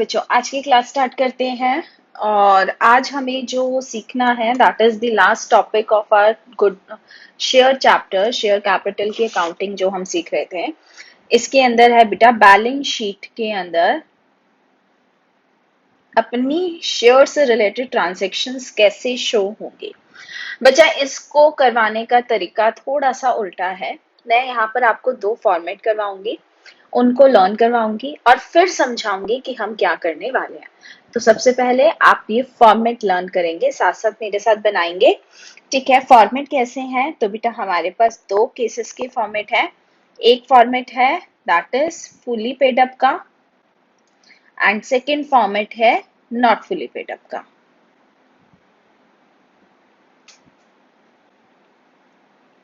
बच्चों आज की क्लास स्टार्ट करते हैं और आज हमें जो सीखना है that is the last topic of our good share chapter share capital की अकाउंटिंग जो हम सीख रहे थे। इसके अंदर है बेटा बैलेंस शीट के अंदर अपनी शेयर से रिलेटेड ट्रांजैक्शंस कैसे शो होंगे। बच्चा इसको करवाने का तरीका थोड़ा सा उल्टा है। मैं यहाँ पर आपको दो फॉर्मेट करवाऊंगी, उनको लर्न करवाऊंगी और फिर समझाऊंगी कि हम क्या करने वाले हैं। तो सबसे पहले आप ये फॉर्मेट लर्न करेंगे, साथ साथ मेरे साथ बनाएंगे। ठीक है, फॉर्मेट कैसे हैं? तो बेटा हमारे पास दो केसेस के फॉर्मेट है। एक फॉर्मेट है that is fully paid up का एंड सेकेंड फॉर्मेट है नॉट फुली पेड अप का।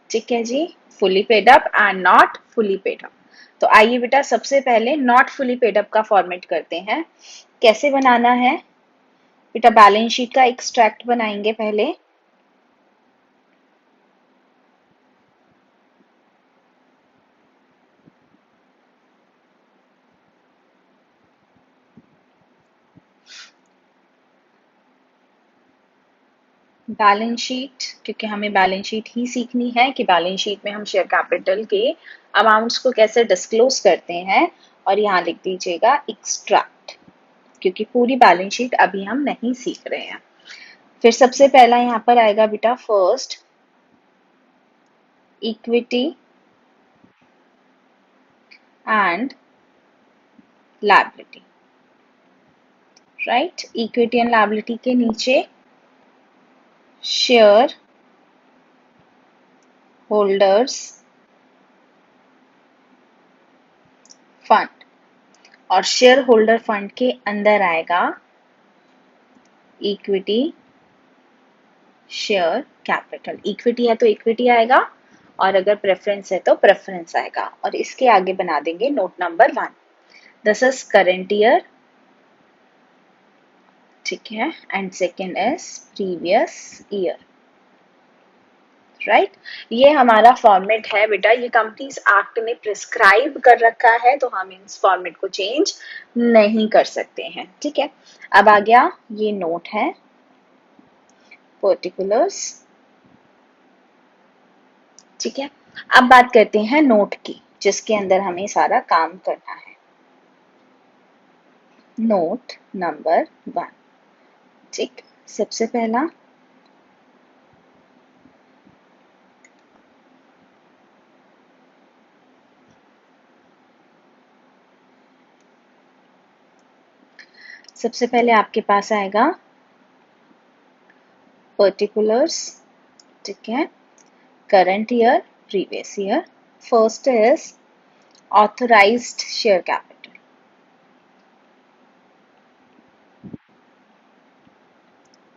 ठीक है जी, fully paid up and not fully paid up. तो आइए बेटा सबसे पहले नॉट फुली पेड अप का फॉर्मेट करते हैं। कैसे बनाना है बेटा? बैलेंस शीट का एक्सट्रैक्ट बनाएंगे पहले। बैलेंस शीट, क्योंकि हमें बैलेंस शीट ही सीखनी है कि बैलेंस शीट में हम शेयर कैपिटल के अमाउंट्स को कैसे डिस्क्लोज करते हैं। और यहाँ लिख दीजिएगा एक्सट्रैक्ट, क्योंकि पूरी बैलेंस शीट अभी हम नहीं सीख रहे हैं। फिर सबसे पहला यहाँ पर आएगा बेटा first equity and liability. Right, equity and liability के नीचे शेयर होल्डर्स फंड, और शेयर होल्डर फंड के अंदर आएगा इक्विटी शेयर कैपिटल। इक्विटी है तो इक्विटी आएगा और अगर प्रेफरेंस है तो प्रेफरेंस आएगा। और इसके आगे बना देंगे note number 1, this is current year. ठीक है, and second is previous year. Right, ये हमारा फॉर्मेट है बेटा। ये कंपनीज एक्ट ने प्रिस्क्राइब कर रखा है, तो हम इस फॉर्मेट को चेंज नहीं कर सकते हैं। ठीक है, अब आ गया ये नोट है पर्टिकुलर्स। ठीक है, अब बात करते हैं नोट की, जिसके अंदर हमें सारा काम करना है। Note number 1। ठीक, सबसे पहला सबसे पहले आपके पास आएगा पर्टिकुलर्स। ठीक है, current year, previous year. First is authorised share capital.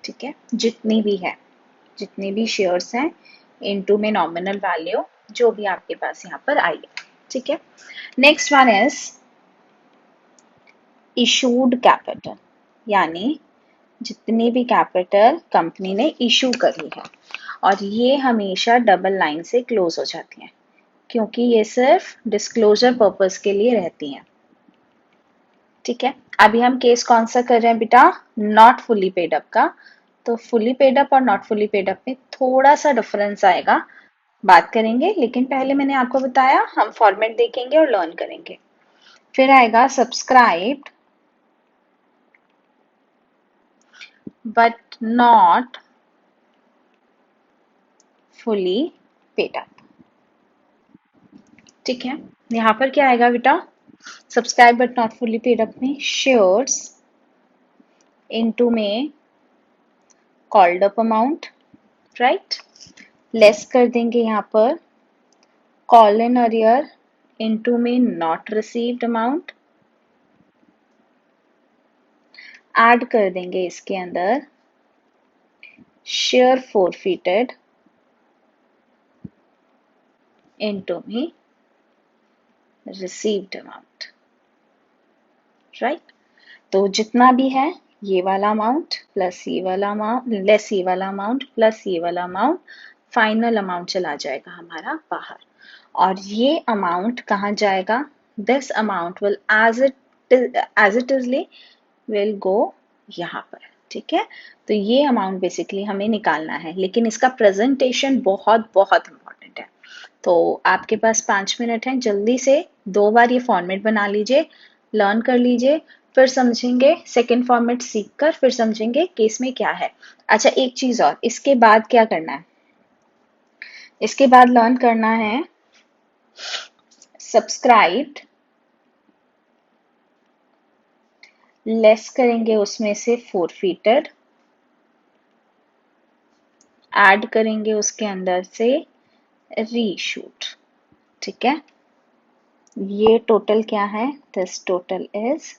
ठीक है, जितनी भी शेयर्स हैं इनटू में नॉमिनल वैल्यू जो भी आपके पास यहाँ पर आई है। ठीक है, next one is issued capital, यानी जितनी भी कैपिटल कंपनी ने इशू करी है, और ये हमेशा डबल लाइन से क्लोज हो जाती हैं, क्योंकि ये सिर्फ डिस्क्लोजर पर्पस के लिए रहती हैं। ठीक है, अभी हम केस कौन सा कर रहे हैं बेटा? नॉट फुली पेड अप का। तो फुली पेड अप और नॉट फुली पेड अप में थोड़ा सा डिफरेंस आएगा, बात करेंगे, लेकिन पहले मैंने आपको बताया हम फॉर्मेट देखेंगे और लर्न करेंगे। फिर आएगा subscribed but not fully paid up. ठीक है, यहाँ पर क्या आएगा बेटा? Subscribe but not fully paid up में शेयर्स इनटू में called up amount. Right, less कर देंगे यहाँ पर कॉल इन अरियर इनटू में नॉट रिसीव्ड अमाउंट। ऐड कर देंगे इसके अंदर शेयर फोरफिटेड इनटू में रिसीव्ड अमाउंट। राइट, तो जितना भी है ये वाला अमाउंट प्लस ये वाला अमाउंट लेस ये वाला अमाउंट प्लस ये वाला अमाउंट, फाइनल अमाउंट चला जाएगा हमारा बाहर। और ये अमाउंट कहाँ जाएगा? This amount will as it is will go यहाँ पर, ठीक है। तो ये अमाउंट बेसिकली हमें निकालना है, लेकिन इसका प्रेजेंटेशन बहुत बहुत इंपॉर्टेंट है। तो आपके पास 5 मिनट हैं, जल्दी से 2 बार ये फॉर्मेट बना लीजिए, लर्न कर लीजिए, फिर समझेंगे सेकेंड फॉर्मेट सीख कर, फिर समझेंगे कि इसमें क्या है। अच्छा, एक चीज और, इसके बाद क्या करना है, इसके बाद लर्न करना है सब्सक्राइब्ड, लेस करेंगे उसमें से फोरफीटेड, ऐड करेंगे उसके अंदर से रीशूट, ठीक है। ये टोटल क्या है, this total is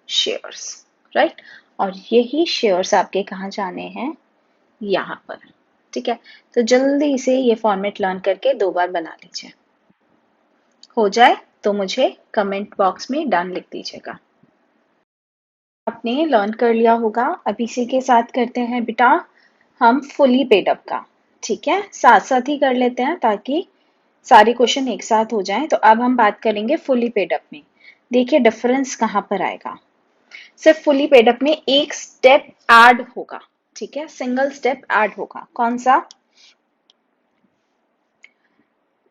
shares, right. और यही शेयर्स आपके कहाँ जाने हैं, यहाँ पर, ठीक है। तो जल्दी से ये फॉर्मेट लर्न करके 2 बार बना लीजिए। हो जाए तो मुझे कमेंट बॉक्स में डन लिख दीजिएगा। आपने लर्न कर लिया होगा। अब इसी के साथ करते हैं बेटा हम फुली पेड अप का, ठीक है। साथ साथ ही कर लेते हैं ताकि सारे क्वेश्चन एक साथ हो जाएं। तो अब हम बात करेंगे फुली पेड अप में। देखिए डिफरेंस कहाँ पर आएगा, सिर्फ फुली पेड अप में एक स्टेप ऐड होगा, ठीक है, सिंगल स्टेप ऐड होगा। कौन सा,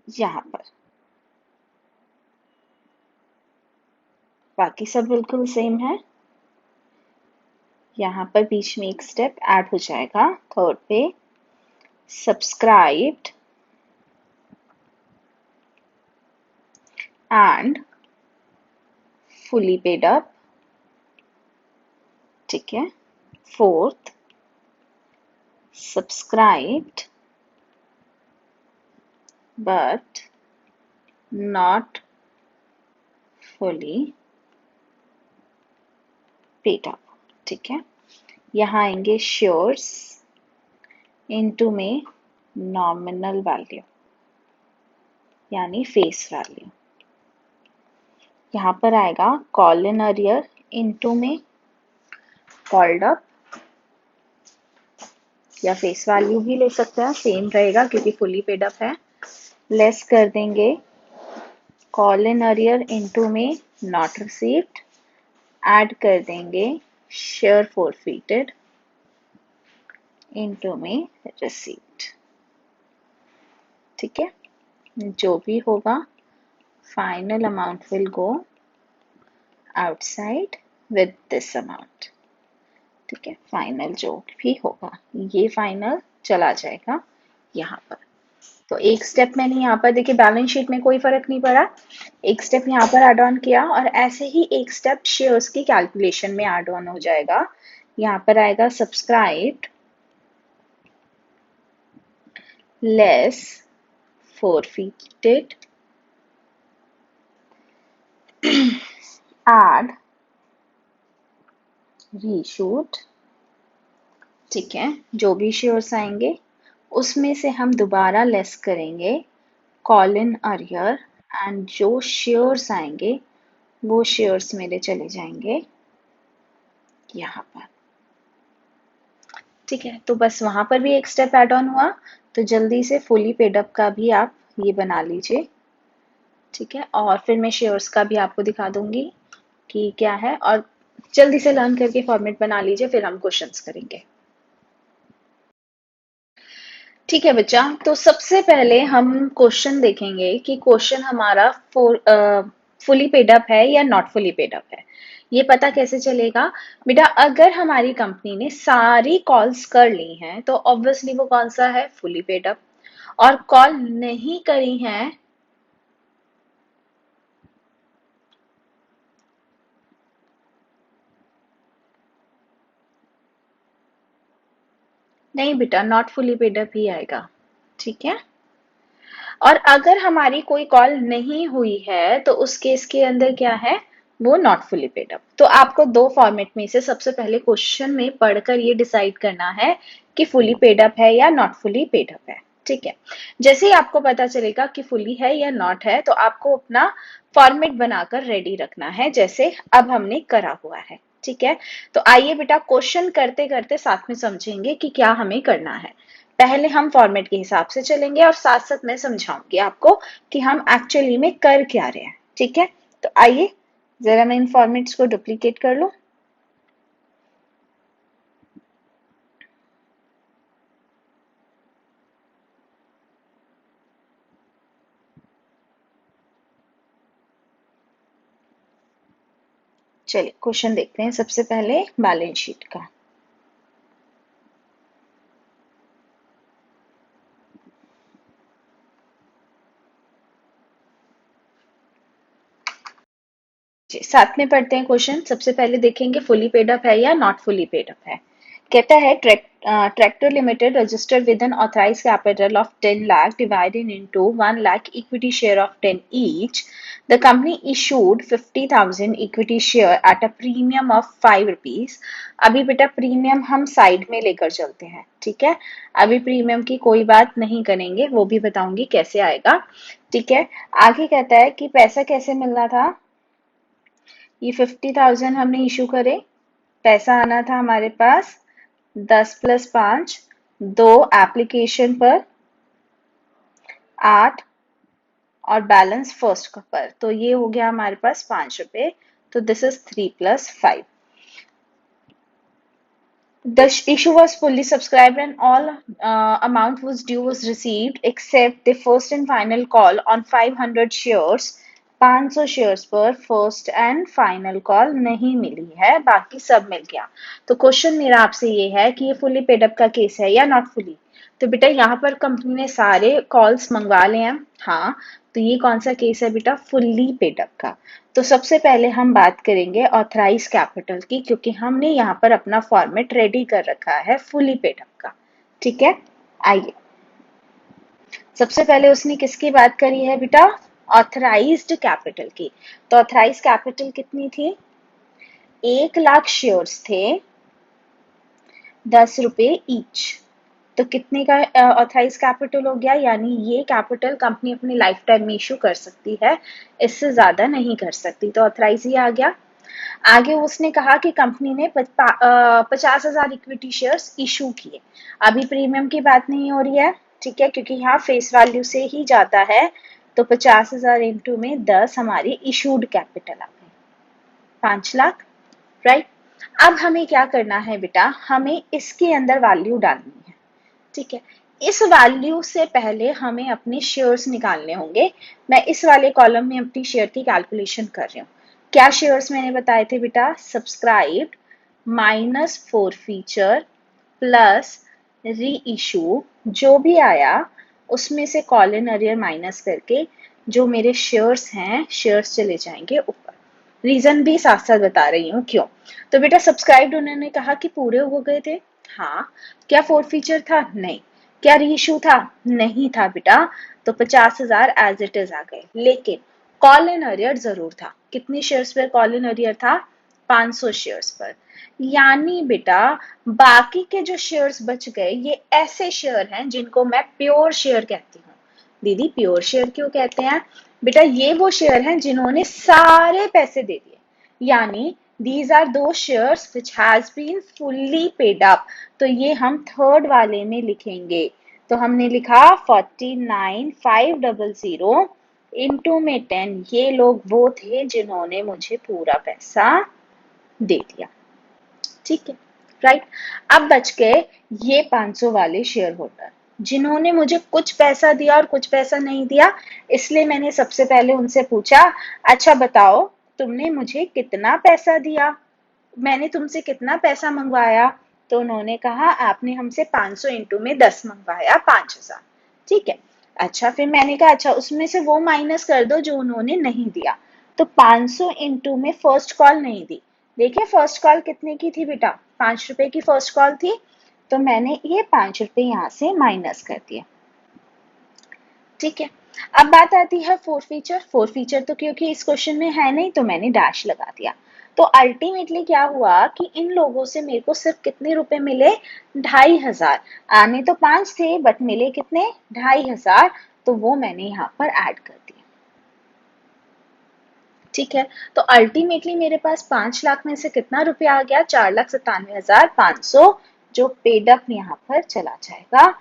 यहाँ पर, बाकी सब बिल्कुल सेम है। यहाँ पर बीच में एक स्टेप ऐड हो जाएगा, थर्ड पे subscribed and fully paid up, ठीक है। Fourth subscribed but not fully paid up, ठीक है। यहाँ आएंगे शेयर्स इनटू में नॉमिनल वैल्यू यानी फेस वैल्यू। यहाँ पर आएगा कॉल इन अरियर इनटू में कॉल्ड अप, या फेस वैल्यू भी ले सकते हैं, सेम रहेगा क्योंकि फुली पेड अप है। लेस कर देंगे कॉल इन अरियर इनटू में नॉट रिसीव्ड, ऐड कर देंगे शेयर फॉरफीटेड इनटू में रिसीव्ड, ठीक है। जो भी होगा final amount will go outside with this amount, ठीक है। फाइनल जो भी होगा ये फाइनल चला जाएगा यहाँ पर। तो एक स्टेप मैंने यहाँ पर, देखिए बैलेंस शीट में कोई फर्क नहीं पड़ा, एक स्टेप यहाँ पर ऐड ऑन किया और ऐसे ही एक स्टेप शेयर्स की कैलकुलेशन में ऐड ऑन हो जाएगा। यहाँ पर आएगा subscribed less forfeited add reshoot, ठीक है। जो भी शेयर्स आएंगे उसमें से हम दोबारा लेस करेंगे कॉल इन अरियर एंड जो शेयर्स आएंगे वो शेयर्स मेरे चले जाएंगे यहाँ पर, ठीक है। तो बस वहां पर भी एक स्टेप ऐड ऑन हुआ। तो जल्दी से फुली पेड अप का भी आप ये बना लीजिए, ठीक है। और फिर मैं शेयर्स का भी आपको दिखा दूंगी कि क्या है, और जल्दी से लर्न करके फॉर्मेट बना लीजिए, फिर हम क्वेश्चंस करेंगे। ठीक है बच्चा, तो सबसे पहले हम क्वेश्चन देखेंगे कि क्वेश्चन हमारा फुली पेड अप है या नॉट फुली पेड अप है। ये पता कैसे चलेगा बेटा, अगर हमारी कंपनी ने सारी कॉल्स कर ली हैं तो ऑब्वियसली वो कौन सा है, फुली पेड अप। और कॉल नहीं करी हैं, नहीं बेटा नॉट फुली पेड अप ही आएगा, ठीक है। और अगर हमारी कोई कॉल नहीं हुई है तो उस केस के अंदर क्या है, वो नॉट फुली पेड अप। तो आपको दो फॉर्मेट में से सबसे पहले क्वेश्चन में पढ़कर ये डिसाइड करना है कि फुली पेड अप है या नॉट फुली पेड अप है, ठीक है। जैसे ही आपको पता चलेगा कि फुली है या नॉट है तो आपको अपना फॉर्मेट बनाकर रेडी रखना है, जैसे अब हमने करा हुआ है, ठीक है। तो आइए बेटा क्वेश्चन करते करते साथ में समझेंगे कि क्या हमें करना है। पहले हम फॉर्मेट के हिसाब से चलेंगे और साथ साथ मैं समझाऊंगी आपको कि हम एक्चुअली में कर क्या रहे हैं, ठीक है। तो आइए जरा मैं इन फॉर्मेट्स को डुप्लीकेट कर लूं। चलिए क्वेश्चन देखते हैं सबसे पहले बैलेंस शीट का। जी, साथ में पढ़ते हैं क्वेश्चन। सबसे पहले देखेंगे फुली पेड अप है या नॉट फुली पेड अप है। कहता है tractor limited registered with N authorised capital of 10 lakh divided into 1 lakh equity share of 10 each. The company issued 50,000 equity share at a premium of 5 rupees. अभी बेटा premium हम side में लेकर चलते हैं, ठीक है। अभी प्रीमियम की कोई बात नहीं करेंगे, वो भी बताऊंगी कैसे आएगा, ठीक है। आगे कहता है कि पैसा कैसे मिलना था। ये 50,000 हमने इशू करे, पैसा आना था हमारे पास 10+5, 2 एप्लीकेशन पर 8 और बैलेंस फर्स्ट पर, तो ये हो गया हमारे पास 5 रुपए। तो this is 3+5। The issue was fully subscribed and all amount was due was received except the first and final call on 500 shares। 500 shares पर फर्स्ट एंड फाइनल कॉल नहीं मिली है, बाकी सब मिल गया। तो क्वेश्चन मेरा आपसे ये है कि ये फुली पेड अप का केस है या नॉट फुली। तो बेटा यहाँ पर कंपनी ने सारे कॉल्स मंगवा लिए हैं, हाँ। तो ये कौन सा केस है बेटा, फुल्ली पेड अप का। तो सबसे पहले हम बात करेंगे ऑथराइज कैपिटल की, क्योंकि हमने यहाँ पर अपना फॉर्मेट रेडी कर रखा है फुली पेड अप का, ठीक है। आइए, सबसे पहले उसने किसकी बात करी है बेटा, ऑथराइज्ड कैपिटल की। तो ऑथराइज कैपिटल कितनी थी, 1 लाख शेयर्स थे, 10 रुपए ईच। तो कितने का ऑथराइज कैपिटल हो गया, यानी ये कैपिटल कंपनी अपनी लाइफ टाइम में इशू कर सकती है, इससे ज्यादा नहीं कर सकती। तो ऑथराइज ही आ गया। आगे उसने कहा कि कंपनी ने 50,000 इक्विटी शेयर्स इशू किए। अभी प्रीमियम की बात नहीं हो रही है, ठीक है, क्योंकि यहाँ फेस वैल्यू से ही जाता है। तो 50,000 इंटू में 10 हमारी इशूड कैपिटल आ गई, 5 लाख, राइट। अब हमें क्या करना है बेटा, हमें इसके अंदर वैल्यू डालनी है, ठीक है। इस वैल्यू से पहले हमें अपने शेयर्स निकालने होंगे। मैं इस वाले कॉलम में अपनी शेयर की कैलकुलेशन कर रही हूँ। क्या शेयर्स मैंने बताए थे बेटा, subscribed minus four feature plus री इशू, जो भी आया उसमें से कॉल इन अरियर माइनस करके जो मेरे शेयर्स हैं, शेयर्स चले जाएंगे ऊपर। रीजन भी साथ साथ बता रही हूँ क्यों। तो बेटा सब्सक्राइब्ड उन्होंने कहा कि पूरे हो गए थे, हाँ। क्या फोर फीचर था, नहीं। क्या रीइशू था, नहीं था बेटा। तो 50,000 एज इट इज आ गए, लेकिन कॉल इन अरियर जरूर था। कितनी शेयर्स पर कॉल इन अरियर था, 500 शेयर्स पर। यानी बेटा बाकी के जो शेयर्स बच गए, ये ऐसे शेयर हैं जिनको मैं प्योर शेयर कहती हूँ। दीदी प्योर शेयर क्यों कहते हैं, बेटा ये वो शेयर हैं जिन्होंने सारे पैसे दे दिए, यानी these are those shares which has been fully paid up। तो ये हम थर्ड वाले में लिखेंगे। तो हमने लिखा 49,500 इंटू में 10, ये लोग वो थे जिन्होंने मुझे पूरा पैसा दे दिया, ठीक है, राइट। अब बच गए ये 500 वाले शेयर होल्डर जिन्होंने मुझे कुछ पैसा दिया और कुछ पैसा नहीं दिया। इसलिए मैंने सबसे पहले उनसे पूछा, अच्छा बताओ तुमने मुझे कितना पैसा दिया, मैंने तुमसे कितना पैसा मंगवाया। तो उन्होंने कहा आपने हमसे 500 इंटू में 10 मंगवाया, 5,000, ठीक है। अच्छा फिर मैंने कहा अच्छा उसमें से वो माइनस कर दो जो उन्होंने नहीं दिया। तो 500 इंटू में फर्स्ट कॉल नहीं दी। देखिए फर्स्ट कॉल कितने की थी बेटा, 5 रुपए की फर्स्ट कॉल थी। तो मैंने ये 5 रुपए यहाँ से माइनस कर दिया, ठीक है। अब बात आती है फोर फीचर। फोर फीचर तो क्योंकि इस क्वेश्चन में है नहीं, तो मैंने डैश लगा दिया। तो अल्टीमेटली क्या हुआ कि इन लोगों से मेरे को सिर्फ कितने रुपए मिले, 2,500। आने तो 5 थे बट मिले कितने, 2,500। तो वो मैंने यहाँ पर ऐड कर दिया, ठीक है। तो अल्टीमेटली मेरे पास 5 लाख में से कितना रुपया आ गया, 4,97,500, जो पेड अप यहाँ पर चला जाएगा।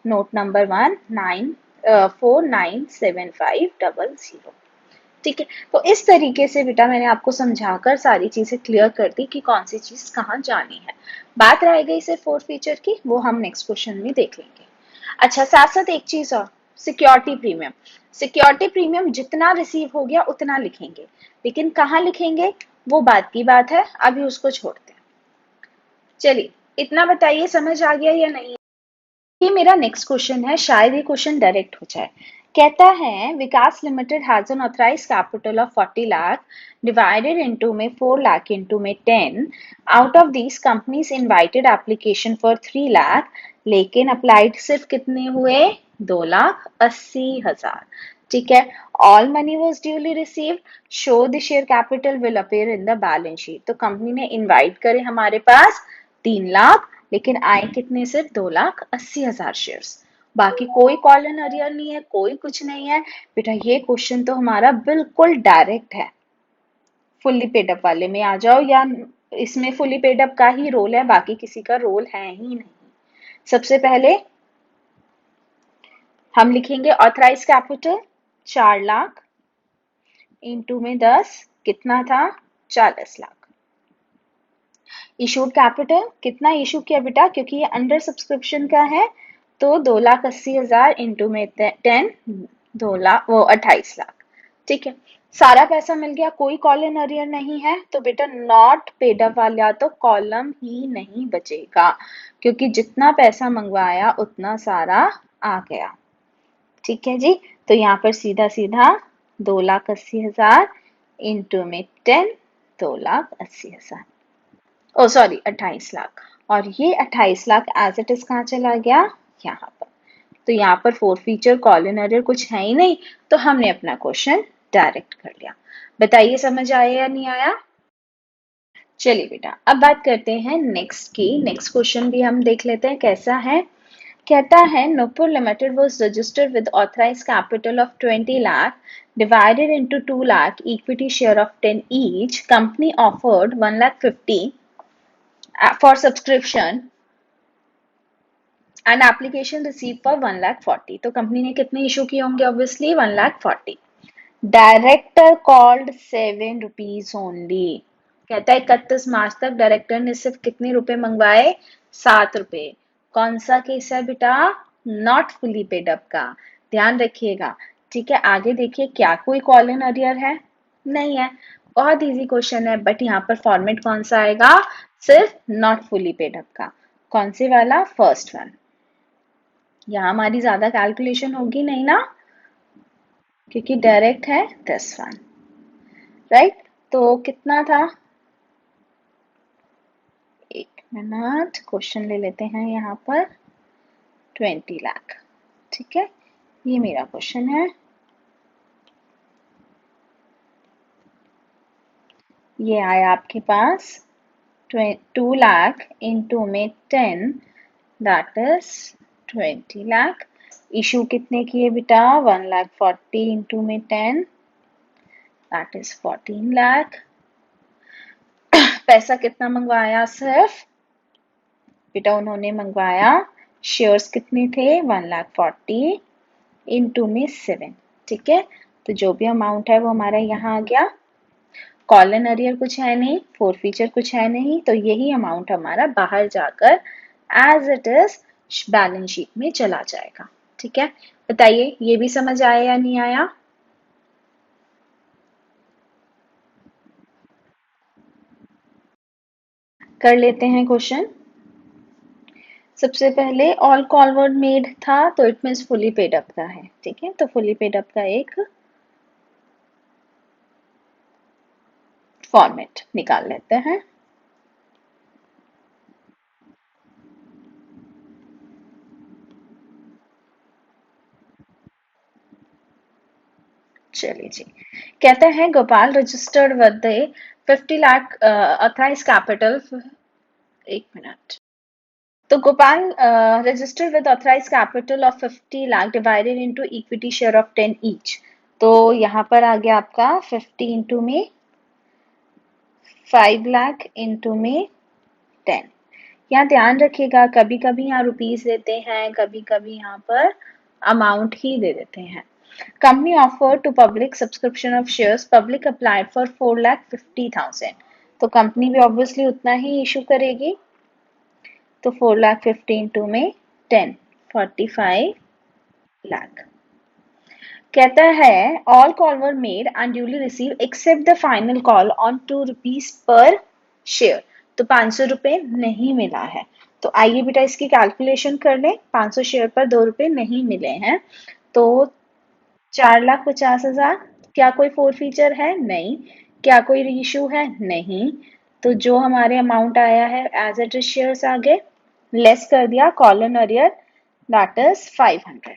Note number 1,49,7,500। ठीक है। तो इस तरीके से बेटा मैंने आपको समझाकर सारी चीजें क्लियर कर दी कि कौन सी चीज कहाँ जानी है। बात रह गई सिर्फ फोर फीचर की, वो हम नेक्स्ट क्वेश्चन में देख लेंगे। अच्छा साथ साथ एक चीज और, सिक्योरिटी प्रीमियम। सिक्योरिटी प्रीमियम जितना रिसीव हो गया उतना लिखेंगे, लेकिन कहाँ लिखेंगे, वो बात की बात है, अभी उसको छोड़ते हैं। चलिए इतना बताइए समझ आ गया या नहीं। ये मेरा नेक्स्ट क्वेश्चन है, शायद ये क्वेश्चन डायरेक्ट हो जाए। कहता है Vikas limited has an authorise capital of 40 lakh divided into में 4 लाख इनटू में 10। Out of these companies invited application for 3 lakh, लेकिन अप्लाइड सिर्फ कितने हुए? 2,80,000। ठीक है। All money was duly received, so the share capital will appear in the balance sheet. तो company ने इनवाइट करे हमारे पास 3 लाख, लेकिन आए कितने? सिर्फ 2,80,000 शेयर्स। बाकी कोई कॉल इन अरियर नहीं है, कोई कुछ नहीं है। बेटा ये क्वेश्चन तो हमारा बिल्कुल डायरेक्ट है। फुल्ली पेडअप वाले में आ जाओ, या इसमें फुल्ली पेडअप का ही रोल है, बाकी किसी का रोल है ही नहीं। सबसे पहले हम लिखेंगे ऑथराइज कैपिटल 4 लाख इंटू में 10, कितना था? 40 लाख। इशूड कैपिटल कितना इशू किया बेटा? क्योंकि ये अंडर सब्सक्रिप्शन का है, तो 2,80,000 इंटू में 10, 2 लाख, वो 28 लाख। ठीक है, सारा पैसा मिल गया, कोई कॉल इन अरियर नहीं है, तो बेटा नॉट पेड अप वाला तो कॉलम ही नहीं बचेगा, क्योंकि जितना पैसा मंगवाया उतना सारा आ गया। ठीक है जी, तो यहाँ पर सीधा सीधा 2,80,000 इंटू में 10, 2,80,000, ओ सॉरी 28 लाख। और ये 28 लाख एज इट इज कहाँ चला गया? यहाँ पर। तो यहाँ पर four feature call in arrear कुछ है ही नहीं, तो हमने अपना क्वेश्चन डायरेक्ट कर लिया। बताइए समझ आया या नहीं आया। चलिए बेटा अब बात करते हैं नेक्स्ट की। नेक्स्ट क्वेश्चन भी हम देख लेते हैं कैसा है। कहता है Nupur Limited was registered with authorized capital of 20 lakh divided into 2 lakh equity share of 10 each. Company offered 1 lakh 50 for subscription and application received for 1 lakh 40. तो कंपनी ने कितने इशू किए होंगे? Obviously 1 lakh 40। Director called 7 rupees only. कहता है 31 मार्च तक director ने सिर्फ कितने रुपए मंगवाए? 7 रुपए। कौन सा केस है बेटा? नॉट फुली पेड अप का, ध्यान रखिएगा। ठीक है, आगे देखिए क्या कोई कॉल इन अरियर है? नहीं है। बहुत इजी क्वेश्चन है, बट यहाँ पर फॉर्मेट कौन सा आएगा? सिर्फ नॉट फुली पेड अप का। कौन से वाला? First one. यहाँ हमारी ज्यादा कैलकुलेशन होगी नहीं ना, क्योंकि डायरेक्ट है दिस वन, राइट। तो कितना था? एक मिनट, क्वेश्चन ले लेते हैं यहाँ पर। 20 लाख। ठीक है, ये मेरा क्वेश्चन है। ये आया आपके पास 2 लाख इंटू में 10, दैट इज 20 लाख। इशू कितने किए बेटा? 1 लाख 40 इंटू में 10, दैट इज 14 लाख। पैसा कितना मंगवाया? सिर्फ बेटा उन्होंने मंगवाया, शेयर्स कितने थे? 1 लाख 40 इंटू में 7। ठीक है, तो जो भी अमाउंट है वो हमारा यहाँ आ गया। कॉलन अरियर कुछ है नहीं, फोर फीचर कुछ है नहीं, तो यही अमाउंट हमारा बाहर जाकर as it is balance sheet में चला जाएगा। ठीक है, बताइए ये भी समझ आया या नहीं आया। कर लेते हैं क्वेश्चन। सबसे पहले ऑल कॉलवर्ड मेड था, तो it means fully paid up का है। ठीक है, तो फुली पेड अप का एक फॉर्मेट निकाल लेते हैं। चलिए जी, कहता है Gopal registered with 50 lakh authorise capital. एक मिनट। तो Gopal registered with authorise capital of 50 lakh divided into equity share of 10 each. तो यहाँ पर आ गया आपका 50 इंटू में 5 लाख इंटू में 10। यहाँ ध्यान रखिएगा, कभी कभी यहाँ रुपीज देते हैं, कभी कभी यहाँ पर अमाउंट ही दे देते हैं। Company offer to public subscription of shares, public applied for 4,50,000। तो कंपनी भी ऑब्वियसली उतना ही इशू करेगी, तो 4,50,000 इंटू में 10, 45 लाख। कहता है all call were made and duly receive except the final call on ₹2 per share. तो 500 रुपए नहीं मिला है। तो आइए बेटा इसकी कैलकुलेशन कर लें। 500 शेयर पर ₹2 नहीं मिले हैं, तो 4,50,000। क्या कोई फोर फीचर है? नहीं। क्या कोई रीइशू है? नहीं। तो जो हमारे अमाउंट आया है एज इट इज शेयर्स आगे लेस कर दिया colon arrear, that is 500।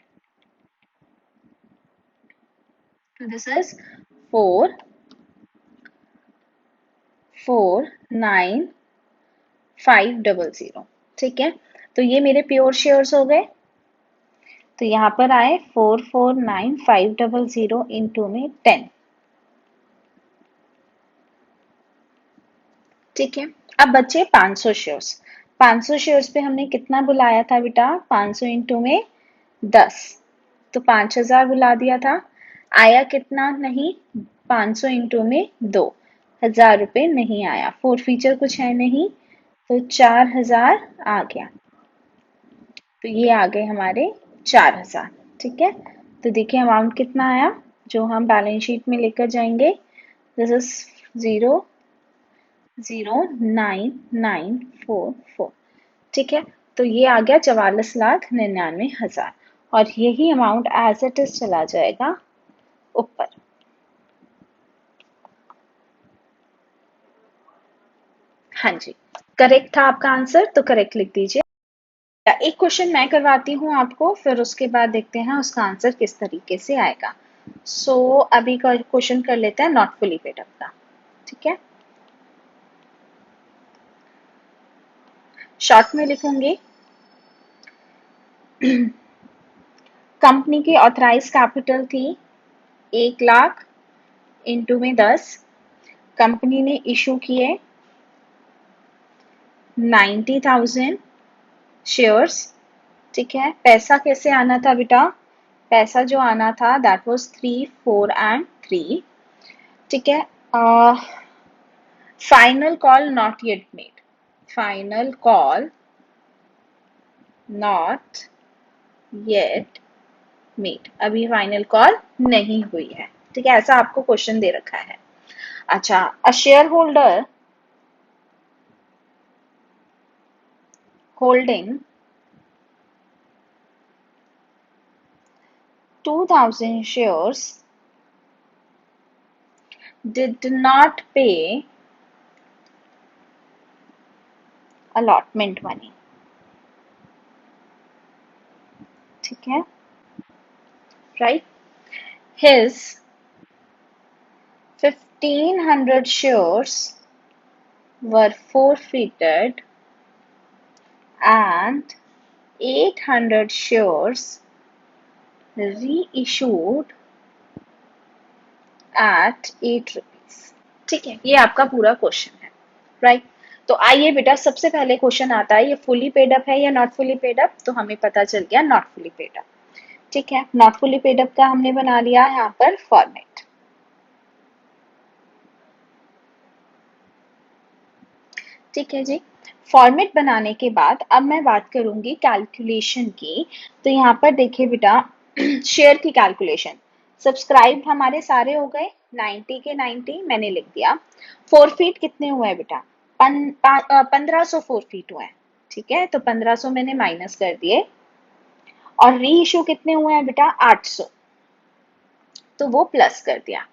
This is 4,49,500। ठीक है, तो ये मेरे प्योर शेयर्स हो गए। तो यहाँ पर आए 4,49,500 इंटू में 10। ठीक है, अब बचे 500 शेयर्स। 500 शेयर्स पे हमने कितना बुलाया था बेटा? 500 इंटू में 10, तो 5,000 बुला दिया था। आया कितना? नहीं, 500 इंटू में 2,000 रुपये नहीं आया। फोर फीचर कुछ है नहीं, तो 4,000 आ गया। तो ये आ गए हमारे 4,000। ठीक है, तो देखिए अमाउंट कितना आया जो हम बैलेंस शीट में लेकर जाएंगे। This is 0,09944। ठीक है, तो ये आ गया 44,99,000 और यही अमाउंट एज इट इज चला जाएगा ऊपर। हाँ जी, करेक्ट था आपका आंसर, तो करेक्ट लिख दीजिए। एक क्वेश्चन मैं करवाती हूँ आपको, फिर उसके बाद देखते हैं उसका आंसर किस तरीके से आएगा। अभी का क्वेश्चन कर लेते हैं नॉट फुली पेड अप का। ठीक है, शॉर्ट में लिखूंगी। कंपनी की ऑथराइज कैपिटल थी 1,00,000 इंटू में 10। कंपनी ने इशू किए 90,000 शेयर्स। ठीक है, पैसा कैसे आना था बेटा? पैसा जो आना था दैट वाज 3, 4 एंड 3। ठीक है, final call not yet made. Final call not yet made, अभी फाइनल कॉल नहीं हुई है। ठीक है, ऐसा आपको क्वेश्चन दे रखा है। अच्छा, a share holder holding 2,000 shares did not pay allotment money। ठीक है, right. His 1,500 shares were forfeited and 800 shares reissued at 8 rupees। ठीक है, ये आपका पूरा क्वेश्चन है, राइट। तो आइए बेटा, सबसे पहले क्वेश्चन आता है ये फुली पेड अप है या नॉट फुली पेड अप? तो हमें पता चल गया नॉट फुली पेड अप। ठीक है, नॉट फुली पेड अप का हमने बना लिया यहाँ पर फॉर्मेट। ठीक है जी, फॉर्मेट बनाने के बाद अब मैं बात करूंगी कैलकुलेशन की। तो यहाँ पर देखिए बेटा, शेयर की कैलकुलेशन। सब्सक्राइब हमारे सारे हो गए 90 के 90 मैंने लिख दिया। 4 फीट कितने हुए हैं बेटा? 1,500 4 फीट हुए हैं। ठीक है, तो 1,500 मैंने माइनस कर दिए। और री इशू कितने हुए हैं बेटा? 800, तो वो प्लस कर दिया।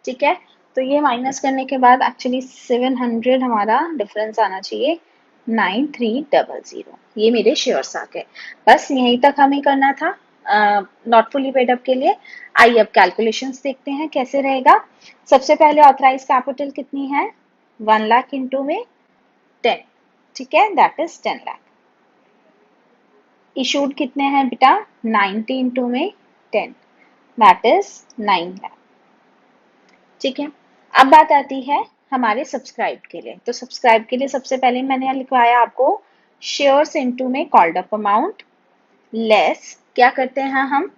ठीक है, तो ये माइनस करने के बाद एक्चुअली 700 हमारा डिफरेंस आना चाहिए। 9,300, ये मेरे शेयर्स आ गए। बस यहीं तक हमें करना था नॉट फुली पेड अप के लिए। आइए अब कैलकुलेशंस देखते हैं कैसे रहेगा। सबसे पहले ऑथराइज कैपिटल कितनी है? 1,00,000 इंटू में 10। ठीक है, दैट इज 10,00,000। इशूड कितने हैं बेटा? 90 इंटू में 10, दैट इज 9,00,000। ठीक है, अब बात आती है हमारे सब्सक्राइब के लिए। तो सब्सक्राइब के लिए सबसे पहले मैंने लिखवाया आपको शेयर्स इनटू में कॉल्ड अप अमाउंट लेस क्या करते हैं हम?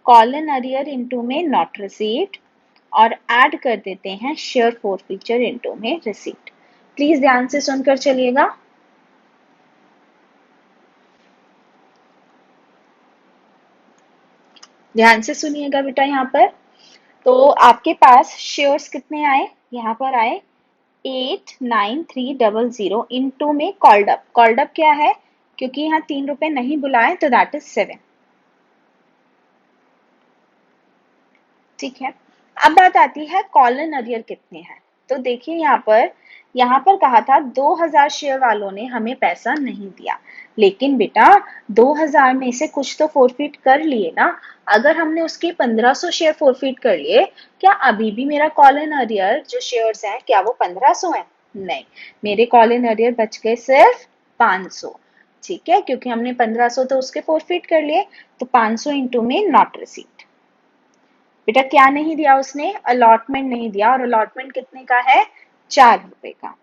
कॉलन अरियर इनटू में नॉट रिसीव्ड और ऐड कर देते हैं शेयर फोर फीचर इनटू में रिसीव्ड। प्लीज ध्यान से सुनकर चलिएगा। ध्यान से सुनिएगा बेटा यहाँ पर। तो आपके पास शेयर्स कितने आए, यहाँ पर आए 89300 इनटू में कॉल्ड अप क्या है, क्योंकि यहाँ 3 रुपए नहीं बुलाए तो दैट इज 7। ठीक है, अब बात आती है कॉलन अरियर कितने हैं। तो देखिए यहाँ पर कहा था 2000 शेयर वालों ने हमें पैसा नहीं दिया, लेकिन बेटा 2000 में से कुछ तो फोरफिट कर लिए ना। अगर हमने उसके 1500 शेयर फोरफिट कर लिए, क्या अभी भी मेरा कॉलन अरियर जो शेयर्स हैं क्या वो 1500 है? नहीं, मेरे कॉलन अरियर बच गए सिर्फ 500। ठीक है, क्योंकि हमने 1500 तो उसके फोरफिट कर लिए, तो 500 इंटू में नॉट रिसीव्ड। बेटा क्या नहीं दिया उसने, अलॉटमेंट नहीं दिया, और अलॉटमेंट कितने का है, 4 रुपए का।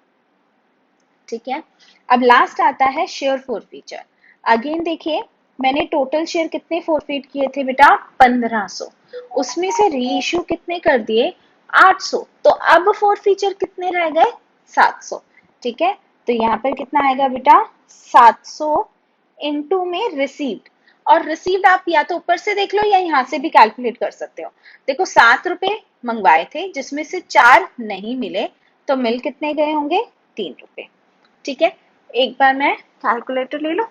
ठीक है, अब लास्ट आता है शेयर फोरफीचर। अगेन देखिए, मैंने टोटल शेयर कितने फोरफीट किए थे बेटा, 1500, उसमें से री इश्यू कितने कर दिए, 800, तो अब फोरफीचर कितने रह गए, 700। ठीक है, तो यहाँ पर कितना आएगा बेटा, 700 इनटू में रिसीव्ड। और रिसीव्ड आप या तो ऊपर से देख लो या यहाँ से भी कैलकुलेट कर सकते हो। देखो 7 रुपए मंगवाए थे जिसमें से 4 नहीं मिले, तो मिल कितने गए होंगे, 3 रुपए। ठीक है, एक बार मैं कैलकुलेटर ले लो,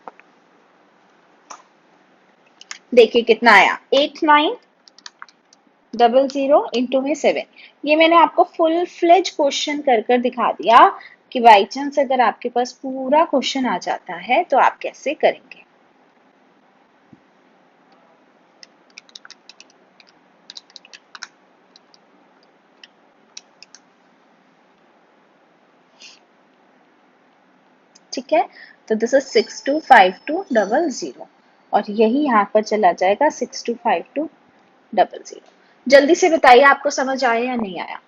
देखिए कितना आया, 8900 इंटू में 7। ये मैंने आपको फुल फ्लेज क्वेश्चन कर कर दिखा दिया कि बाई चांस अगर आपके पास पूरा क्वेश्चन आ जाता है तो आप कैसे करेंगे। ठीक है, तो दिस इज 625200 और यही यहाँ पर चला जाएगा 625200। जल्दी से बताइए आपको समझ आया या नहीं आया।